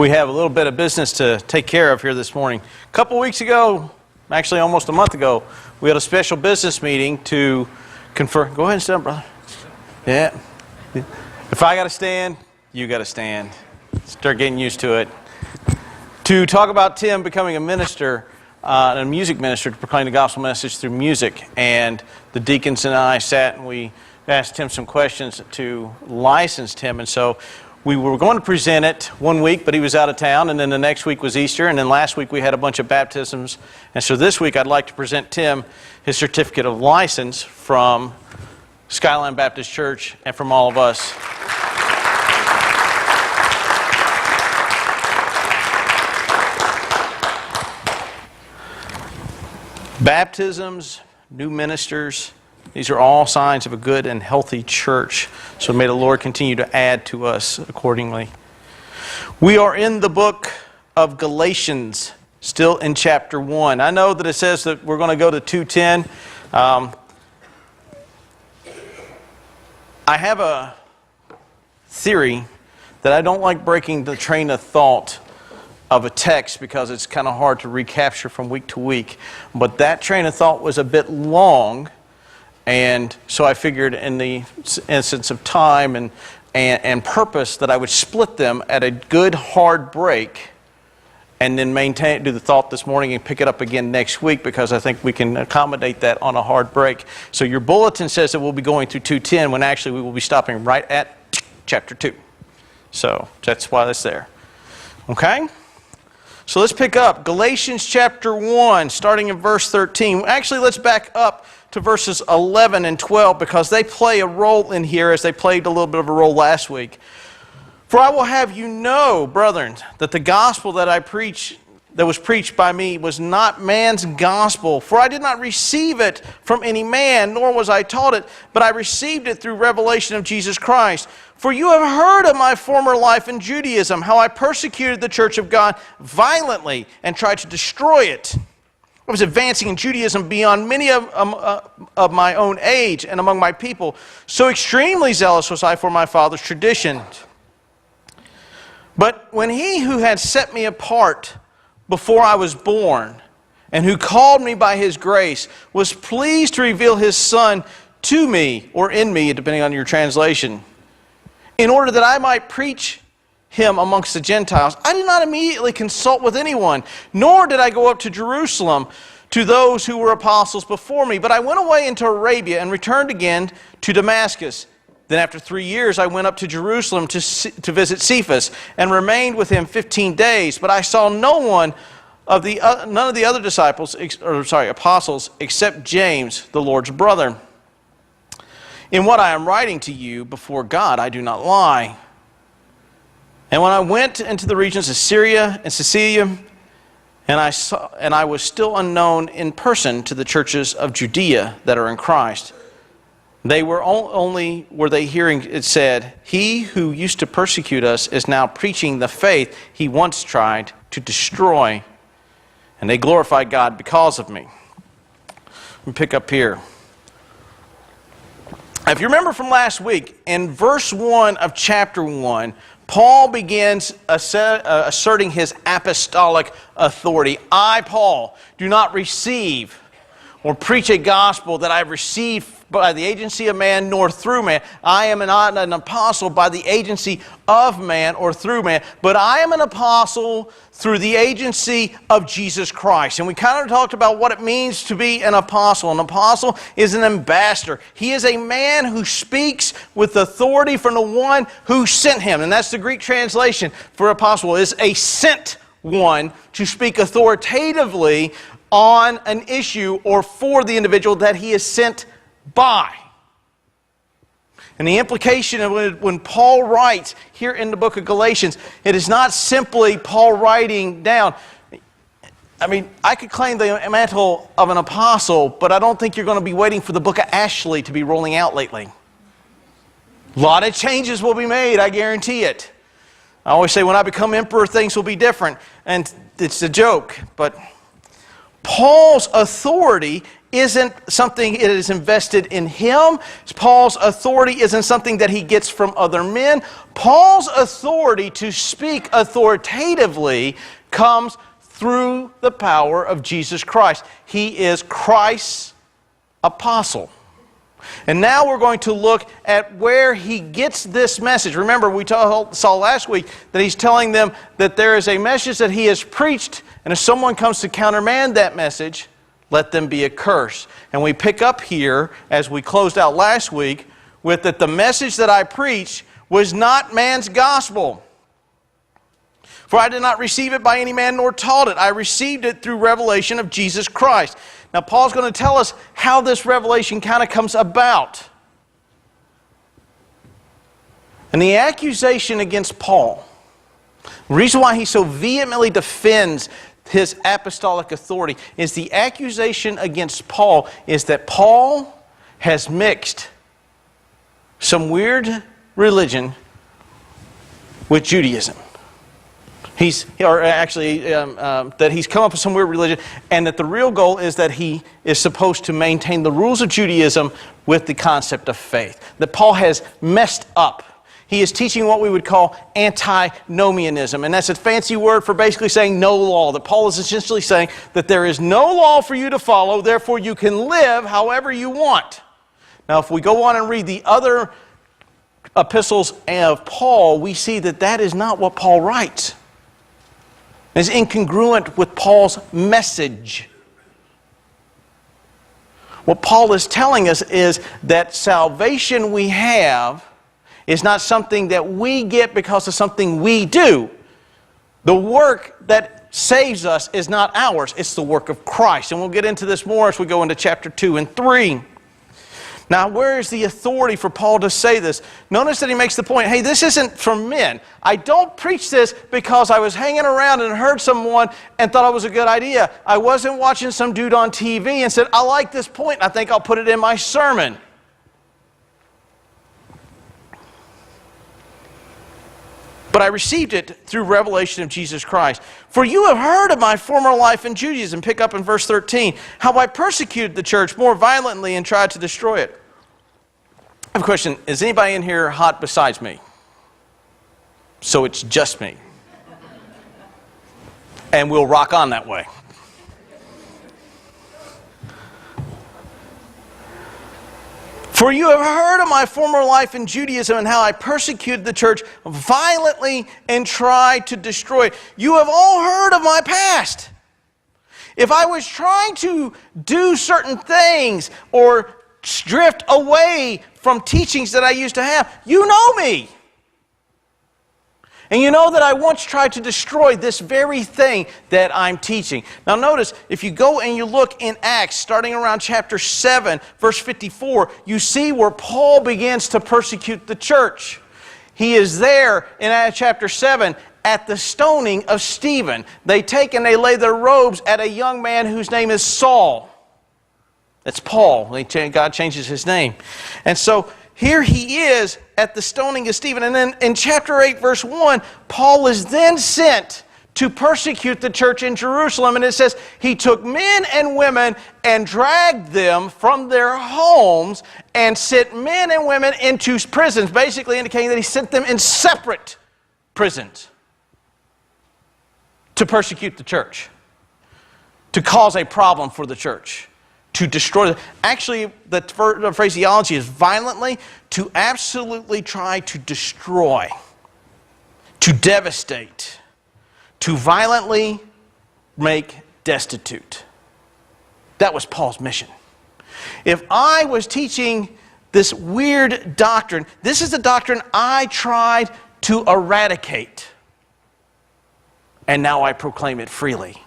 We have a little bit of business to take care of here this morning. A couple weeks ago, actually almost a month ago, we had a special business meeting to confer. Go ahead and stand up, brother. Yeah. If I got to stand, you got to stand. Start getting used to it. To talk about Tim becoming a minister, a music minister, to proclaim the gospel message through music. And the deacons and I sat and we asked Tim some questions to license Tim. And so we were going to present it one week, but he was out of town, and then the next week was Easter, and then last week we had a bunch of baptisms. And so this week I'd like to present Tim his certificate of license from Skyline Baptist Church and from all of us. Baptisms, new ministers, these are all signs of a good and healthy church. So may the Lord continue to add to us accordingly. We are in the book of Galatians, still in chapter 1. I know that it says that we're going to go to 2:10. I have a theory that I don't like breaking the train of thought of a text because it's kind of hard to recapture from week to week. But that train of thought was a bit long. And so I figured in the instance of time and purpose that I would split them at a good hard break and then do the thought this morning and pick it up again next week, because I think we can accommodate that on a hard break. So your bulletin says that we'll be going through 2:10 when actually we will be stopping right at chapter 2. So that's why that's there. Okay? So let's pick up Galatians chapter 1, starting in verse 13. Actually, let's back up to verses 11 and 12, because they play a role in here as they played a little bit of a role last week. For I will have you know, brethren, that the gospel that was preached by me was not man's gospel. For I did not receive it from any man, nor was I taught it, but I received it through revelation of Jesus Christ. For you have heard of my former life in Judaism, how I persecuted the church of God violently and tried to destroy it. I was advancing in Judaism beyond many of my own age and among my people. So extremely zealous was I for my father's tradition. But when he who had set me apart before I was born, and who called me by his grace, was pleased to reveal his Son to me, or in me, depending on your translation, in order that I might preach him amongst the Gentiles, I did not immediately consult with anyone, nor did I go up to Jerusalem to those who were apostles before me. But I went away into Arabia and returned again to Damascus. Then after 3 years I went up to Jerusalem to visit Cephas and remained with him 15 days. But I saw none of the other apostles except James, the Lord's brother. In what I am writing to you before God, I do not lie. And when I went into the regions of Syria and Cilicia, and I was still unknown in person to the churches of Judea that are in Christ, they were only hearing it said, "He who used to persecute us is now preaching the faith he once tried to destroy." And they glorified God because of me. Let me pick up here. If you remember from last week, in verse 1 of chapter 1, Paul begins asserting his apostolic authority. I, Paul, do not receive or preach a gospel that I have received by the agency of man nor through man. I am not an apostle by the agency of man or through man, but I am an apostle through the agency of Jesus Christ. And we kind of talked about what it means to be an apostle. An apostle is an ambassador. He is a man who speaks with authority from the one who sent him. And that's the Greek translation for apostle, is a sent one to speak authoritatively on an issue or for the individual that he is sent by. And the implication of when Paul writes here in the book of Galatians, it is not simply Paul writing down. I mean, I could claim the mantle of an apostle, but I don't think you're going to be waiting for the book of Ashley to be rolling out lately. A lot of changes will be made, I guarantee it. I always say when I become emperor, things will be different. And it's a joke, but Paul's authority isn't something that is invested in him. Paul's authority isn't something that he gets from other men. Paul's authority to speak authoritatively comes through the power of Jesus Christ. He is Christ's apostle. And now we're going to look at where he gets this message. Remember, we saw last week that he's telling them that there is a message that he has preached, and if someone comes to countermand that message, let them be accursed. And we pick up here, as we closed out last week, with that the message that I preached was not man's gospel. For I did not receive it by any man nor taught it. I received it through revelation of Jesus Christ. Now, Paul's going to tell us how this revelation kind of comes about. And the accusation against Paul, the reason why he so vehemently defends his apostolic authority, is the accusation against Paul is that Paul has mixed some weird religion with Judaism. That he's come up with some weird religion, and that the real goal is that he is supposed to maintain the rules of Judaism with the concept of faith. That Paul has messed up. He is teaching what we would call antinomianism, and that's a fancy word for basically saying no law. That Paul is essentially saying that there is no law for you to follow, therefore you can live however you want. Now, if we go on and read the other epistles of Paul, we see that that is not what Paul writes. It's incongruent with Paul's message. What Paul is telling us is that salvation we have is not something that we get because of something we do. The work that saves us is not ours, it's the work of Christ. And we'll get into this more as we go into chapter 2 and 3. Now, where is the authority for Paul to say this? Notice that he makes the point, hey, this isn't from men. I don't preach this because I was hanging around and heard someone and thought it was a good idea. I wasn't watching some dude on TV and said, I like this point, and I think I'll put it in my sermon. But I received it through revelation of Jesus Christ. For you have heard of my former life in Judaism. Pick up in verse 13. How I persecuted the church more violently and tried to destroy it. I have a question. Is anybody in here hot besides me? So it's just me. And we'll rock on that way. For you have heard of my former life in Judaism and how I persecuted the church violently and tried to destroy it. You have all heard of my past. If I was trying to do certain things or drift away from teachings that I used to have, you know me. And you know that I once tried to destroy this very thing that I'm teaching. Now notice, if you go and you look in Acts, starting around chapter 7, verse 54, you see where Paul begins to persecute the church. He is there in chapter 7 at the stoning of Stephen. They take and they lay their robes at a young man whose name is Saul. That's Paul. God changes his name. And so here he is at the stoning of Stephen. And then in chapter 8, verse 1, Paul is then sent to persecute the church in Jerusalem. And it says, he took men and women and dragged them from their homes and sent men and women into prisons, basically indicating that he sent them in separate prisons to persecute the church, to cause a problem for the church, to destroy them. Actually, the phraseology is violently, to absolutely try to destroy, to devastate, to violently make destitute. That was Paul's mission. If I was teaching this weird doctrine, this is the doctrine I tried to eradicate, and now I proclaim it freely.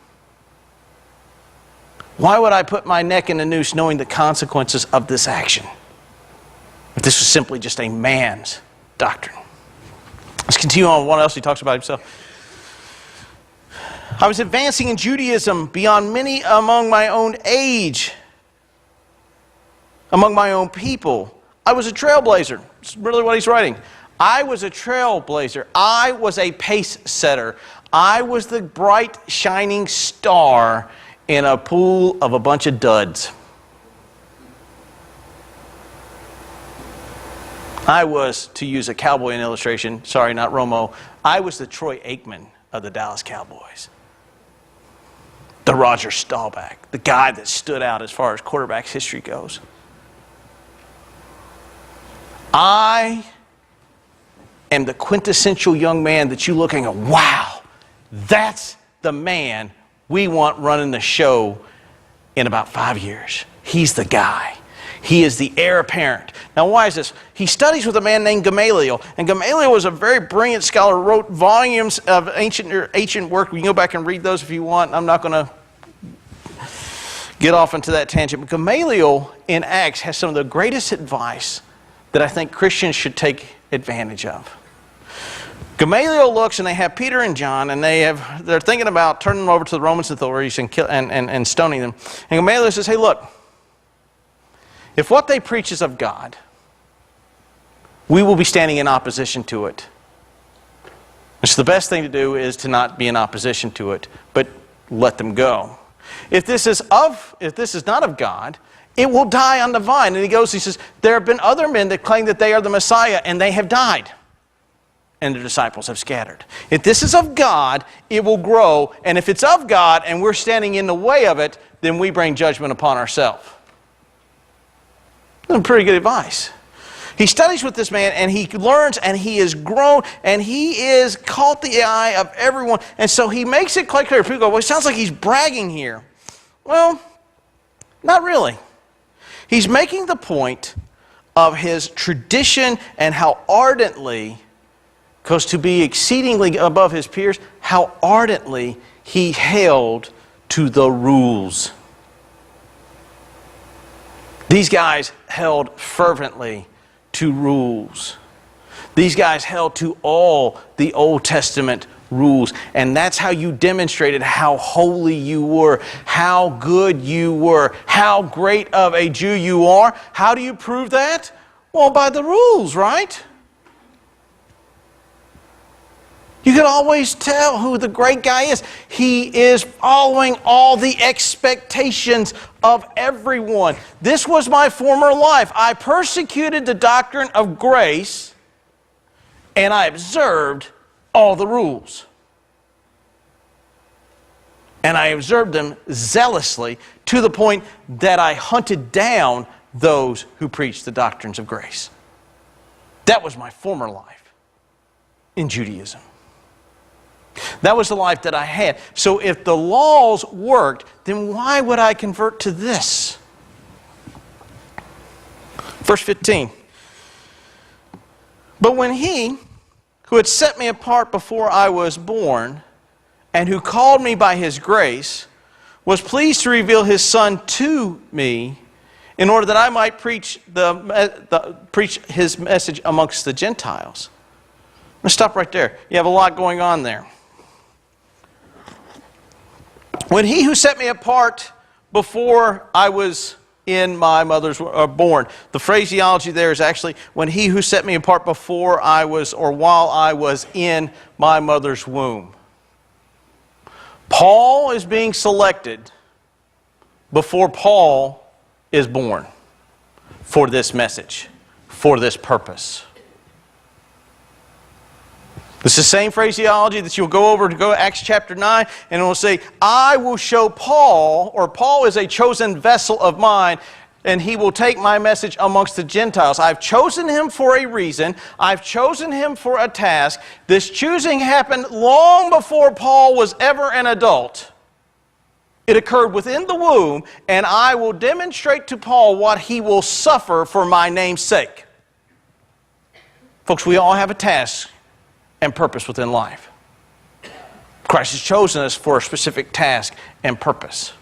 Why would I put my neck in a noose knowing the consequences of this action? If this was simply just a man's doctrine. Let's continue on what else he talks about himself. I was advancing in Judaism beyond many among my own age, among my own people. I was a trailblazer. That's really what he's writing. I was a trailblazer. I was a pace setter. I was the bright, shining star in a pool of a bunch of duds. I was, to use a cowboy illustration, sorry, not Romo, I was the Troy Aikman of the Dallas Cowboys. The Roger Staubach, the guy that stood out as far as quarterback's history goes. I am the quintessential young man that you look and go, wow, that's the man we want running the show in about 5 years. He's the guy. He is the heir apparent. Now, why is this? He studies with a man named Gamaliel, and Gamaliel was a very brilliant scholar, wrote volumes of ancient work. You can go back and read those if you want. I'm not going to get off into that tangent. But Gamaliel in Acts has some of the greatest advice that I think Christians should take advantage of. Gamaliel looks, and they have Peter and John, and they're thinking about turning them over to the Roman authorities and stoning them. And Gamaliel says, hey, look, if what they preach is of God, we will be standing in opposition to it. So the best thing to do is to not be in opposition to it, but let them go. If this is not of God, it will die on the vine. And he says, there have been other men that claim that they are the Messiah, and they have died. And the disciples have scattered. If this is of God, it will grow. And if it's of God and we're standing in the way of it, then we bring judgment upon ourselves. That's pretty good advice. He studies with this man, and he learns, and he is grown, and he is caught the eye of everyone. And so he makes it quite clear. People go, well, it sounds like he's bragging here. Well, not really. He's making the point of his tradition and how ardently, because to be exceedingly above his peers, how ardently he held to the rules. These guys held fervently to rules. These guys held to all the Old Testament rules. And that's how you demonstrated how holy you were, how good you were, how great of a Jew you are. How do you prove that? Well, by the rules, right? You can always tell who the great guy is. He is following all the expectations of everyone. This was my former life. I persecuted the doctrine of grace, and I observed all the rules. And I observed them zealously to the point that I hunted down those who preached the doctrines of grace. That was my former life in Judaism. That was the life that I had. So if the laws worked, then why would I convert to this? Verse 15. But when he who had set me apart before I was born, and who called me by his grace, was pleased to reveal his Son to me, in order that I might preach his message amongst the Gentiles. Let's stop right there. You have a lot going on there. When he who set me apart before I was in my mother's born. The phraseology there is actually when he who set me apart before I was, or while I was in my mother's womb. Paul is being selected before Paul is born for this message, for this purpose. It's the same phraseology that you'll go over to go to Acts chapter 9, and it will say, I will show Paul, or Paul is a chosen vessel of mine, and he will take my message amongst the Gentiles. I've chosen him for a reason. I've chosen him for a task. This choosing happened long before Paul was ever an adult. It occurred within the womb, and I will demonstrate to Paul what he will suffer for my name's sake. Folks, we all have a task and purpose within life. Christ has chosen us for a specific task and purpose.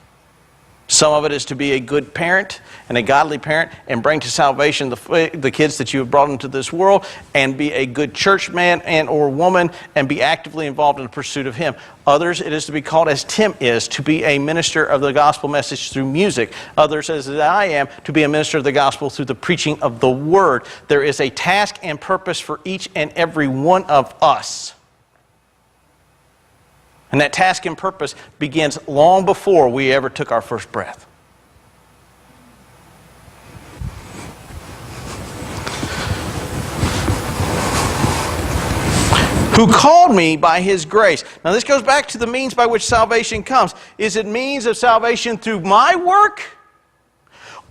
Some of it is to be a good parent and a godly parent and bring to salvation the kids that you have brought into this world, and be a good church man and or woman and be actively involved in the pursuit of Him. Others, it is to be called, as Tim is, to be a minister of the gospel message through music. Others, as I am, to be a minister of the gospel through the preaching of the word. There is a task and purpose for each and every one of us. And that task and purpose begins long before we ever took our first breath. who called me by his grace. Now this goes back to the means by which salvation comes. Is it means of salvation through my work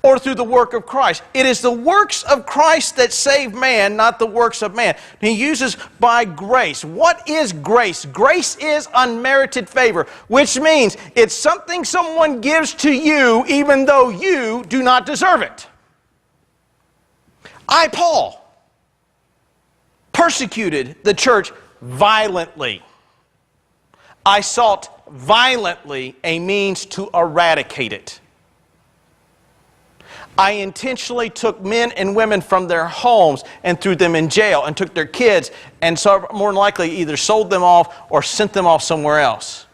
or through the work of Christ? It is the works of Christ that save man, not the works of man. He uses by grace. What is grace? Grace is unmerited favor, which means it's something someone gives to you even though you do not deserve it. I, Paul, persecuted the church violently. I sought violently a means to eradicate it. I intentionally took men and women from their homes and threw them in jail and took their kids and so more than likely either sold them off or sent them off somewhere else.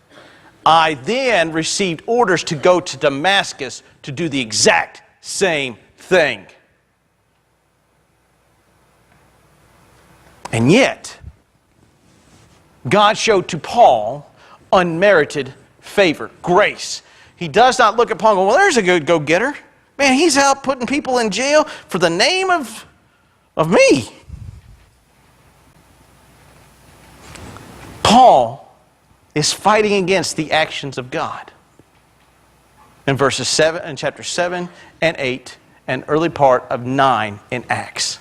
I then received orders to go to Damascus to do the exact same thing. And yet, God showed to Paul unmerited favor, grace. He does not look upon, well, there's a good go-getter. Man, he's out putting people in jail for the name of me. Paul is fighting against the actions of God. In chapter 7 and 8 and early part of 9 in Acts.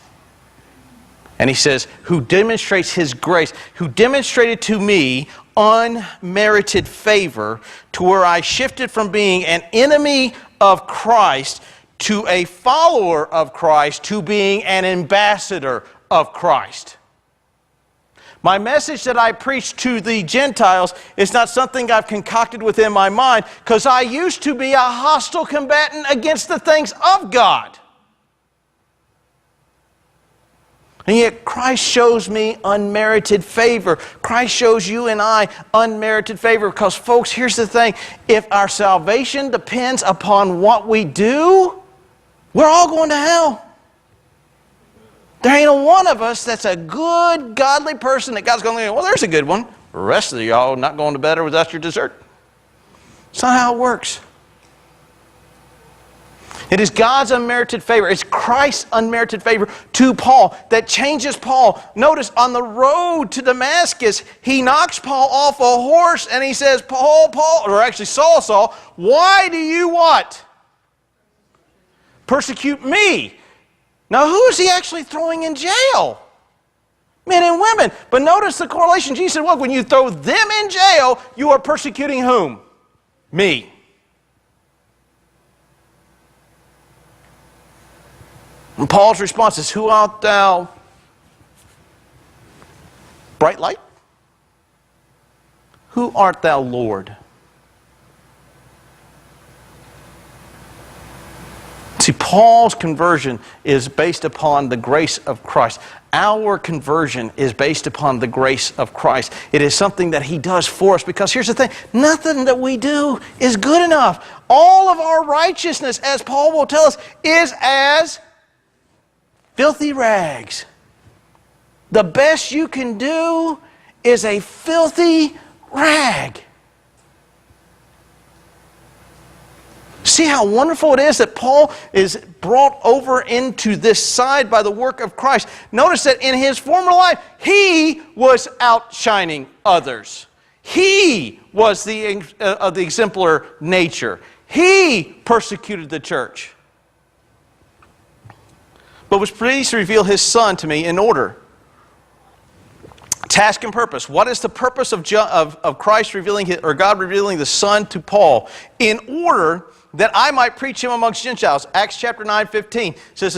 And he says, who demonstrates his grace, who demonstrated to me unmerited favor to where I shifted from being an enemy of Christ to a follower of Christ to being an ambassador of Christ. My message that I preach to the Gentiles is not something I've concocted within my mind because I used to be a hostile combatant against the things of God. And yet Christ shows me unmerited favor. Christ shows you and I unmerited favor. Because folks, here's the thing. If our salvation depends upon what we do, we're all going to hell. There ain't a one of us that's a good, godly person that God's going to go, well, there's a good one. The rest of y'all not going to bed without your dessert. It's not how it works. It is God's unmerited favor. It's Christ's unmerited favor to Paul that changes Paul. Notice on the road to Damascus, he knocks Paul off a horse and he says, Paul, or actually Saul, why do you what? Persecute me. Now who is he actually throwing in jail? Men and women. But notice the correlation. Jesus said, look, when you throw them in jail, you are persecuting whom? Me. And Paul's response is, who art thou? Bright light? Who art thou, Lord? See, Paul's conversion is based upon the grace of Christ. Our conversion is based upon the grace of Christ. It is something that He does for us because here's the thing, nothing that we do is good enough. All of our righteousness, as Paul will tell us, is as filthy rags. The best you can do is a filthy rag. See how wonderful it is that Paul is brought over into this side by the work of Christ. Notice that in his former life, he was outshining others. He was of the exemplar nature. He persecuted the church. But was pleased to reveal His Son to me in order. Task and purpose. What is the purpose of Christ revealing or God revealing the Son to Paul? In order that I might preach Him amongst Gentiles. Acts chapter 9:15 says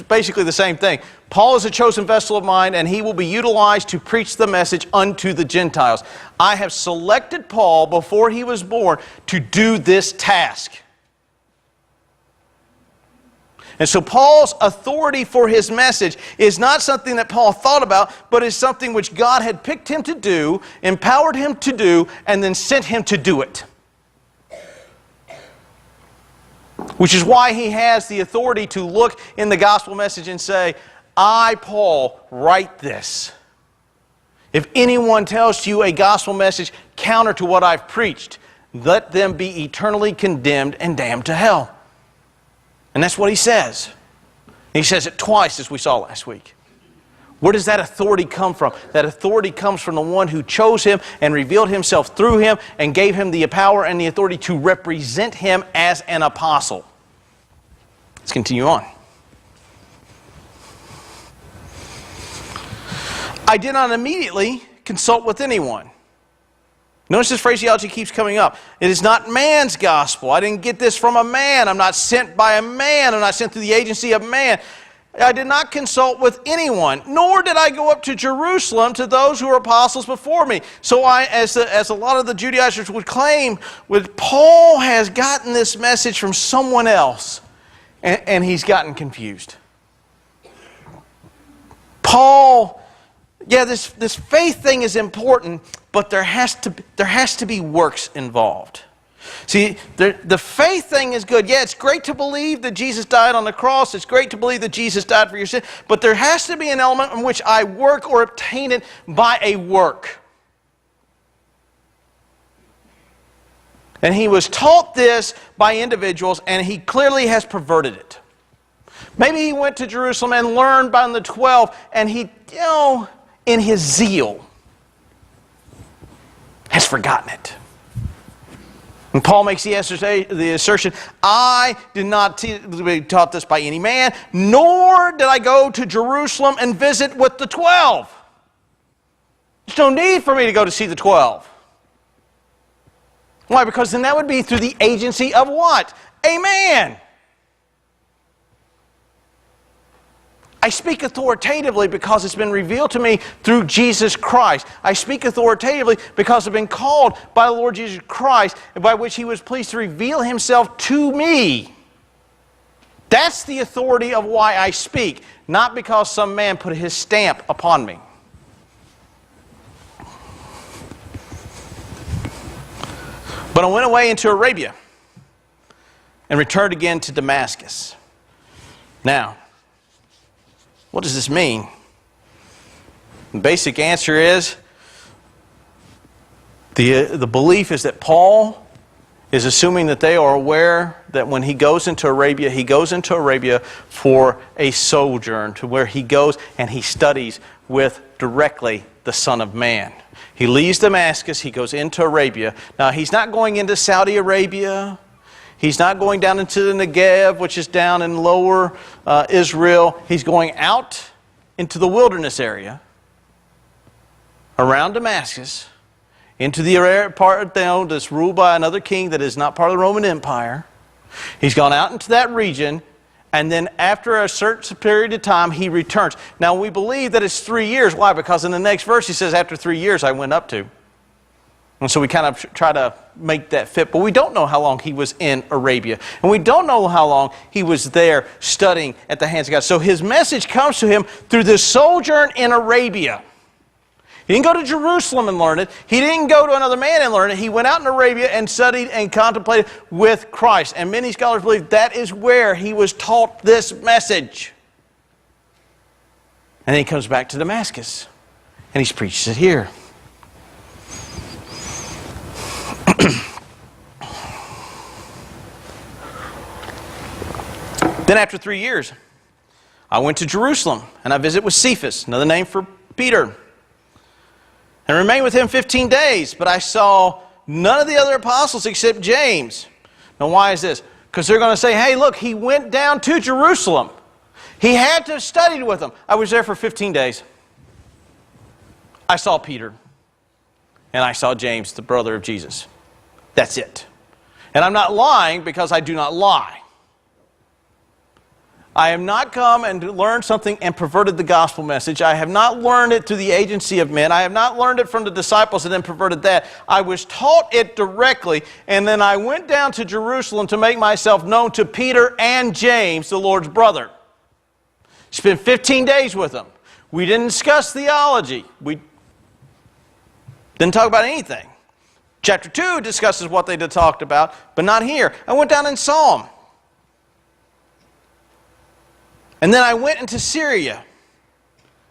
basically the same thing. Paul is a chosen vessel of mine, and he will be utilized to preach the message unto the Gentiles. I have selected Paul before he was born to do this task. And so Paul's authority for his message is not something that Paul thought about, but is something which God had picked him to do, empowered him to do, and then sent him to do it. Which is why he has the authority to look in the gospel message and say, I, Paul, write this. If anyone tells you a gospel message counter to what I've preached, let them be eternally condemned and damned to hell. And that's what he says. He says it twice, as we saw last week. Where does that authority come from? That authority comes from the one who chose him and revealed himself through him and gave him the power and the authority to represent him as an apostle. Let's continue on. I did not immediately consult with anyone. Notice this phraseology keeps coming up. It is not man's gospel. I didn't get this from a man. I'm not sent by a man. I'm not sent through the agency of man. I did not consult with anyone, nor did I go up to Jerusalem to those who were apostles before me. So as a lot of the Judaizers would claim, Paul has gotten this message from someone else, and he's gotten confused. Paul, yeah, this faith thing is important, but there has to be works involved. See, the faith thing is good. Yeah, it's great to believe that Jesus died on the cross. It's great to believe that Jesus died for your sin. But there has to be an element in which I work or obtain it by a work. And he was taught this by individuals, and he clearly has perverted it. Maybe he went to Jerusalem and learned by the 12, and he, in his zeal, has forgotten it. And Paul makes the assertion, I did not be taught this by any man, nor did I go to Jerusalem and visit with the 12. There's no need for me to go to see the 12. Why? Because then that would be through the agency of what? A man. I speak authoritatively because it's been revealed to me through Jesus Christ. I speak authoritatively because I've been called by the Lord Jesus Christ, by which He was pleased to reveal Himself to me. That's the authority of why I speak, not because some man put his stamp upon me. But I went away into Arabia and returned again to Damascus. Now, what does this mean? The basic answer is the belief is that Paul is assuming that they are aware that when he goes into Arabia for a sojourn, to where he goes and he studies with directly the Son of Man. He leaves Damascus, he goes into Arabia. Now, he's not going into Saudi Arabia. He's not going down into the Negev, which is down in lower Israel. He's going out into the wilderness area around Damascus, into the part that's ruled by another king that is not part of the Roman Empire. He's gone out into that region, and then after a certain period of time, he returns. Now, we believe that it's 3 years. Why? Because in the next verse, he says, after 3 years, I went up to. And so we kind of try to make that fit. But we don't know how long he was in Arabia. And we don't know how long he was there studying at the hands of God. So his message comes to him through this sojourn in Arabia. He didn't go to Jerusalem and learn it. He didn't go to another man and learn it. He went out in Arabia and studied and contemplated with Christ. And many scholars believe that is where he was taught this message. And then he comes back to Damascus. And he's preached it here. Then after 3 years, I went to Jerusalem, and I visited with Cephas, another name for Peter, and remained with him 15 days. But I saw none of the other apostles except James. Now, why is this? Because they're going to say, hey, look, he went down to Jerusalem. He had to have studied with them. I was there for 15 days. I saw Peter, and I saw James, the brother of Jesus. That's it. And I'm not lying because I do not lie. I have not come and learned something and perverted the gospel message. I have not learned it through the agency of men. I have not learned it from the disciples and then perverted that. I was taught it directly, and then I went down to Jerusalem to make myself known to Peter and James, the Lord's brother. Spent 15 days with them. We didn't discuss theology. We didn't talk about anything. Chapter 2 discusses what they talked about, but not here. I went down and saw them. And then I went into Syria. And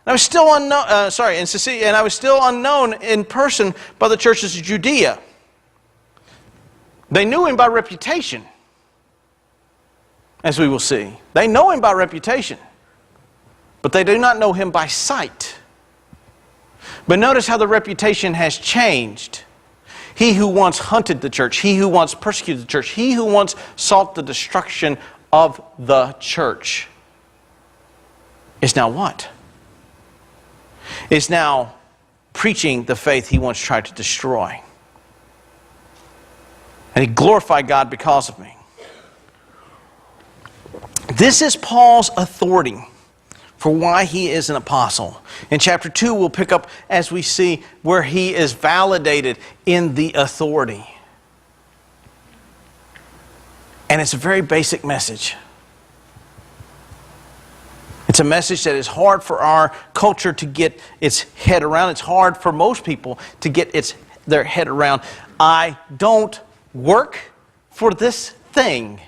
I was still unknown. And I was still unknown in person by the churches of Judea. They knew him by reputation, as we will see. They know him by reputation. but they do not know him by sight. But notice how the reputation has changed. He who once hunted the church, he who once persecuted the church, he who once sought the destruction of the church is now what? Is now preaching the faith he once tried to destroy. And he glorified God because of me. This is Paul's authority for why he is an apostle. In chapter 2, we'll pick up as we see where he is validated in the authority. And it's a very basic message. It's a message that is hard for our culture to get its head around. It's hard for most people to get their head around. I don't work for this thing.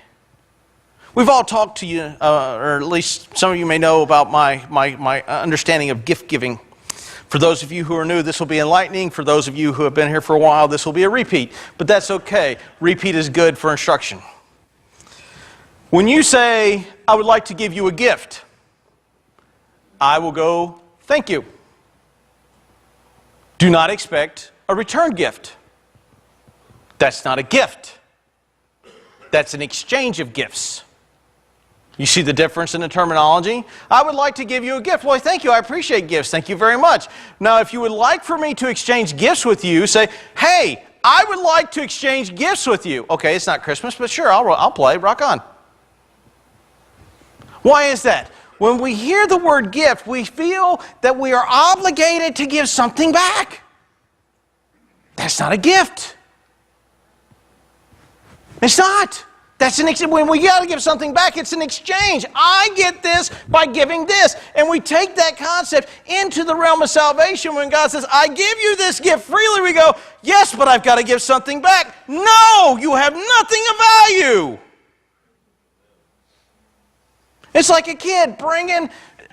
We've all talked to you, or at least some of you may know about my understanding of gift giving. For those of you who are new, this will be enlightening. For those of you who have been here for a while, this will be a repeat. But that's okay. Repeat is good for instruction. When you say, I would like to give you a gift, I will go, thank you. Do not expect a return gift. That's not a gift. That's an exchange of gifts. You see the difference in the terminology? I would like to give you a gift. Well, thank you. I appreciate gifts. Thank you very much. Now, if you would like for me to exchange gifts with you, say, hey, I would like to exchange gifts with you. Okay, it's not Christmas, but sure, I'll play. Rock on. Why is that? When we hear the word gift, we feel that we are obligated to give something back. That's not a gift. It's not. When we got to give something back, it's an exchange. I get this by giving this. And we take that concept into the realm of salvation. When God says, I give you this gift freely, we go, yes, but I've got to give something back. No, you have nothing of value. It's like a kid bringing,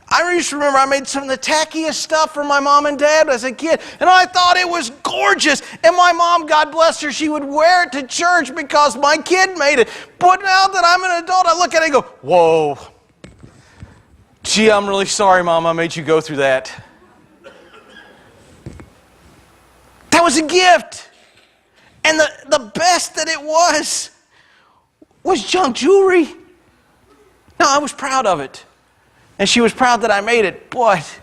I used to remember I made some of the tackiest stuff for my mom and dad as a kid, and I thought it was gorgeous. And my mom, God bless her, she would wear it to church because my kid made it. But now that I'm an adult, I look at it and go, whoa. Gee, I'm really sorry, Mom, I made you go through that. That was a gift. And the best that it was junk jewelry. No, I was proud of it. And she was proud that I made it. But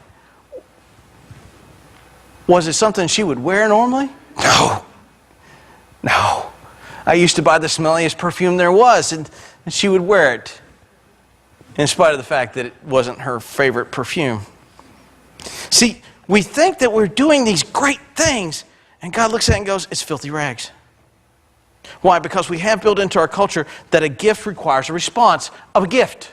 was it something she would wear normally? No. I used to buy the smelliest perfume there was, and she would wear it, in spite of the fact that it wasn't her favorite perfume. See, we think that we're doing these great things, and God looks at it and goes, it's filthy rags. Why? Because we have built into our culture that a gift requires a response of a gift.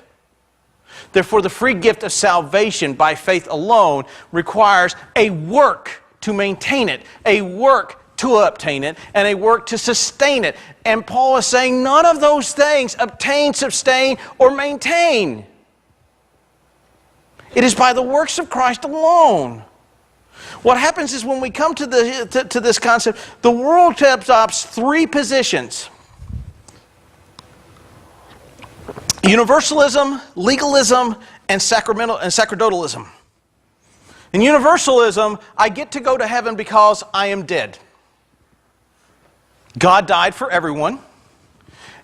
Therefore, the free gift of salvation by faith alone requires a work to maintain it, a work to obtain it, and a work to sustain it. And Paul is saying none of those things obtain, sustain, or maintain. It is by the works of Christ alone. What happens is when we come to this concept, the world adopts three positions: universalism, legalism, and sacerdotalism. In universalism, I get to go to heaven because I am dead. God died for everyone.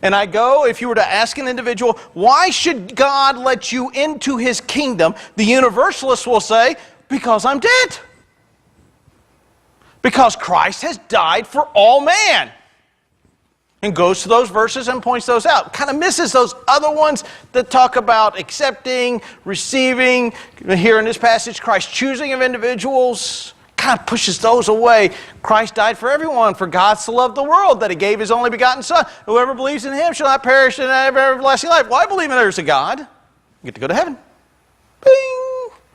And I go, if you were to ask an individual, why should God let you into His kingdom? The universalist will say, because I'm dead. Because Christ has died for all man. And goes to those verses and points those out. Kind of misses those other ones that talk about accepting, receiving. Here in this passage, Christ choosing of individuals. Kind of pushes those away. Christ died for everyone, for God so loved the world that He gave His only begotten Son. Whoever believes in Him shall not perish and have everlasting life. Well, I believe there's a God. You get to go to heaven. Bing!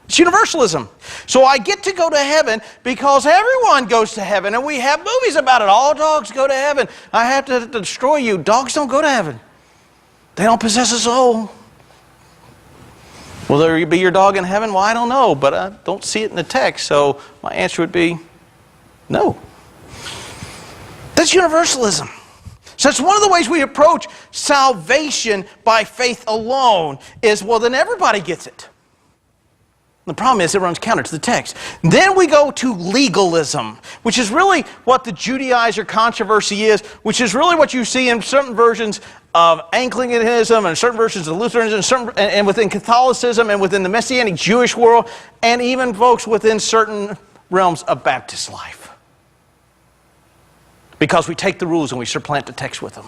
It's universalism. So I get to go to heaven because everyone goes to heaven, and we have movies about it. All dogs go to heaven. I have to destroy you. Dogs don't go to heaven. They don't possess a soul. Will there be your dog in heaven? Well, I don't know, but I don't see it in the text, so my answer would be no. That's universalism. So that's one of the ways we approach salvation by faith alone is, well, then everybody gets it. The problem is it runs counter to the text. Then we go to legalism, which is really what the Judaizer controversy is, which is really what you see in certain versions of Anglicanism and certain versions of Lutheranism and within Catholicism and within the Messianic Jewish world and even folks within certain realms of Baptist life. Because we take the rules and we supplant the text with them.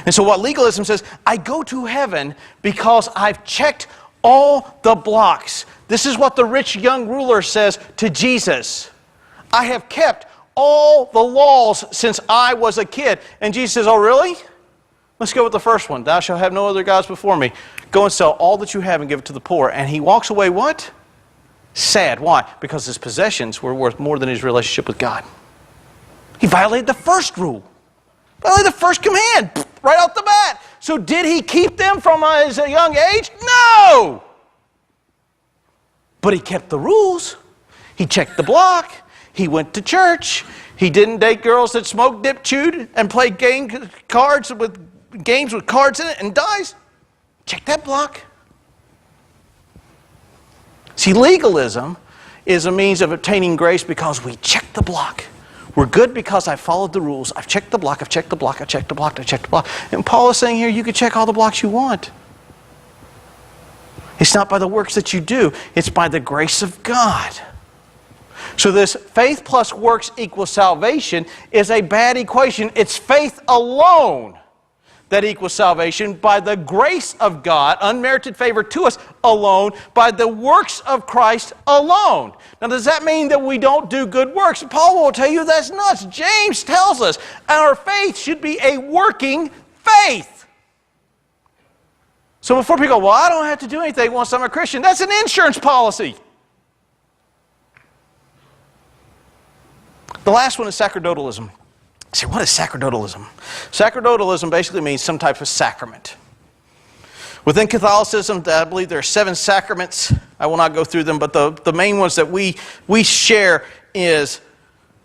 And so what legalism says, I go to heaven because I've checked all the blocks. This is what the rich young ruler says to Jesus. I have kept all the laws since I was a kid. And Jesus says, oh really? Let's go with the first one. Thou shalt have no other gods before me. Go and sell all that you have and give it to the poor. And he walks away what? Sad. Why? Because his possessions were worth more than his relationship with God. He violated the first rule. Violated the first command right off the bat. So did he keep them from his young age? No! But he kept the rules. He checked the block. He went to church. He didn't date girls that smoked, dipped, chewed, and played games with cards in it and dies. Check that block. See, legalism is a means of obtaining grace because we check the block. We're good because I followed the rules. I've checked the block, I've checked the block, I've checked the block, I've checked the block. And Paul is saying here, you can check all the blocks you want. It's not by the works that you do. It's by the grace of God. So this faith plus works equals salvation is a bad equation. It's faith alone that equals salvation by the grace of God, unmerited favor to us alone, by the works of Christ alone. Now, does that mean that we don't do good works? Paul will tell you that's nuts. James tells us our faith should be a working faith. So before people go, well, I don't have to do anything once I'm a Christian, that's an insurance policy. The last one is sacerdotalism. You say, what is sacerdotalism? Sacerdotalism basically means some type of sacrament. Within Catholicism, I believe there are 7 sacraments. I will not go through them, but the main ones that we share is,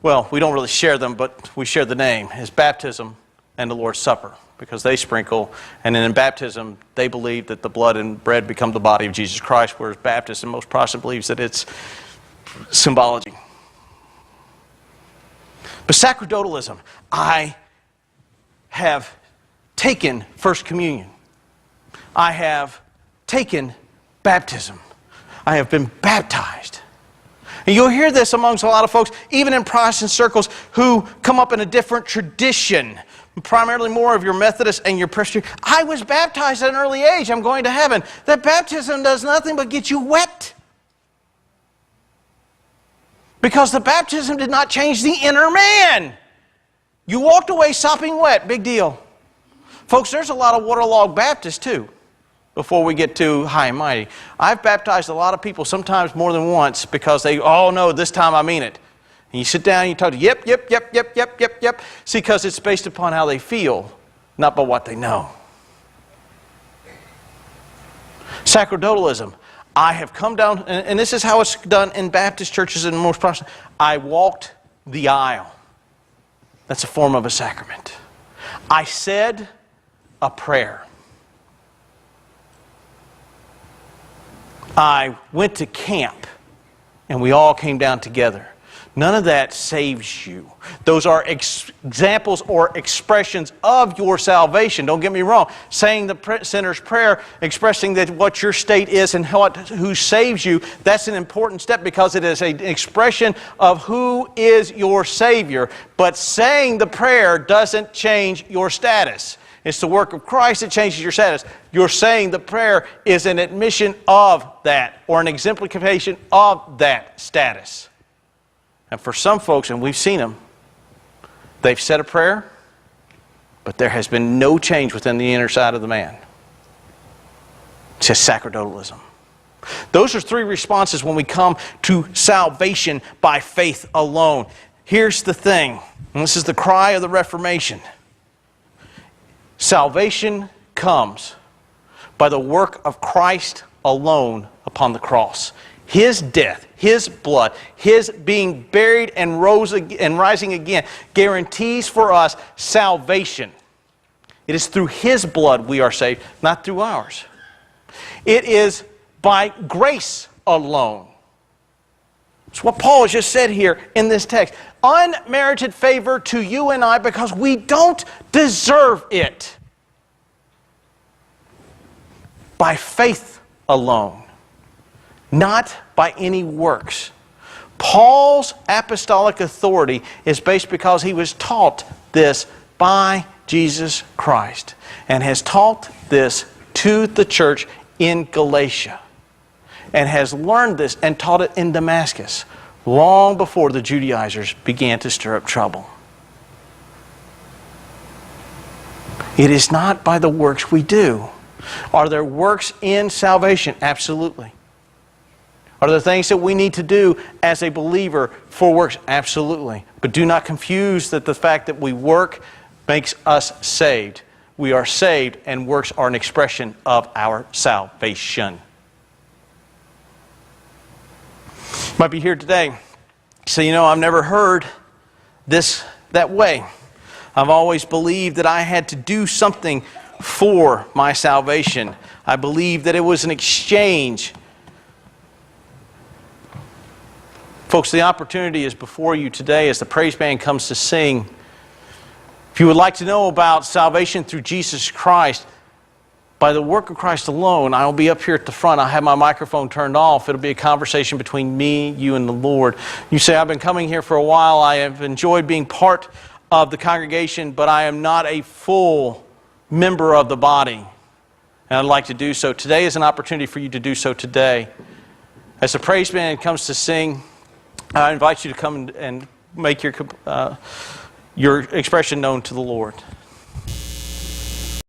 well, we don't really share them, but we share the name, is baptism and the Lord's Supper, because they sprinkle, and then in baptism, they believe that the blood and bread become the body of Jesus Christ, whereas Baptists and most Protestant believes that it's symbology. But sacerdotalism, I have taken First Communion. I have taken baptism. I have been baptized. And you'll hear this amongst a lot of folks, even in Protestant circles, who come up in a different tradition, primarily more of your Methodist and your Presbyterian. I was baptized at an early age. I'm going to heaven. That baptism does nothing but get you wet. Because the baptism did not change the inner man. You walked away sopping wet. Big deal. Folks, there's a lot of waterlogged Baptists too, before we get too high and mighty. I've baptized a lot of people, sometimes more than once, because they, oh no, this time I mean it. And you sit down and you talk, yep. See, because it's based upon how they feel, not by what they know. Sacerdotalism. I have come down, and this is how it's done in Baptist churches and most Protestant. I walked the aisle. That's a form of a sacrament. I said a prayer. I went to camp, and we all came down together. None of that saves you. Those are examples or expressions of your salvation. Don't get me wrong. Saying the sinner's prayer, expressing that what your state is and who saves you, that's an important step because it is an expression of who is your Savior. But saying the prayer doesn't change your status. It's the work of Christ that changes your status. You're saying the prayer is an admission of that or an exemplification of that status. And for some folks, and we've seen them, they've said a prayer, but there has been no change within the inner side of the man. It's just sacerdotalism. Those are 3 responses when we come to salvation by faith alone. Here's the thing, and this is the cry of the Reformation. Salvation comes by the work of Christ alone upon the cross. His death, His blood, His being buried and rising again guarantees for us salvation. It is through His blood we are saved, not through ours. It is by grace alone. It's what Paul has just said here in this text. Unmerited favor to you and I because we don't deserve it. By faith alone, not by any works. Paul's apostolic authority is based because he was taught this by Jesus Christ and has taught this to the church in Galatia and has learned this and taught it in Damascus long before the Judaizers began to stir up trouble. It is not by the works we do. Are there works in salvation? Absolutely. Are there things that we need to do as a believer for works? Absolutely. But do not confuse that the fact that we work makes us saved. We are saved, and works are an expression of our salvation. You might be here today. So, I've never heard this that way. I've always believed that I had to do something for my salvation. I believed that it was an exchange. Folks, the opportunity is before you today as the praise band comes to sing. If you would like to know about salvation through Jesus Christ, by the work of Christ alone, I'll be up here at the front. I'll have my microphone turned off. It'll be a conversation between me, you, and the Lord. You say, I've been coming here for a while. I have enjoyed being part of the congregation, but I am not a full member of the body. And I'd like to do so. Today is an opportunity for you to do so today. As the praise band comes to sing, I invite you to come and make your expression known to the Lord.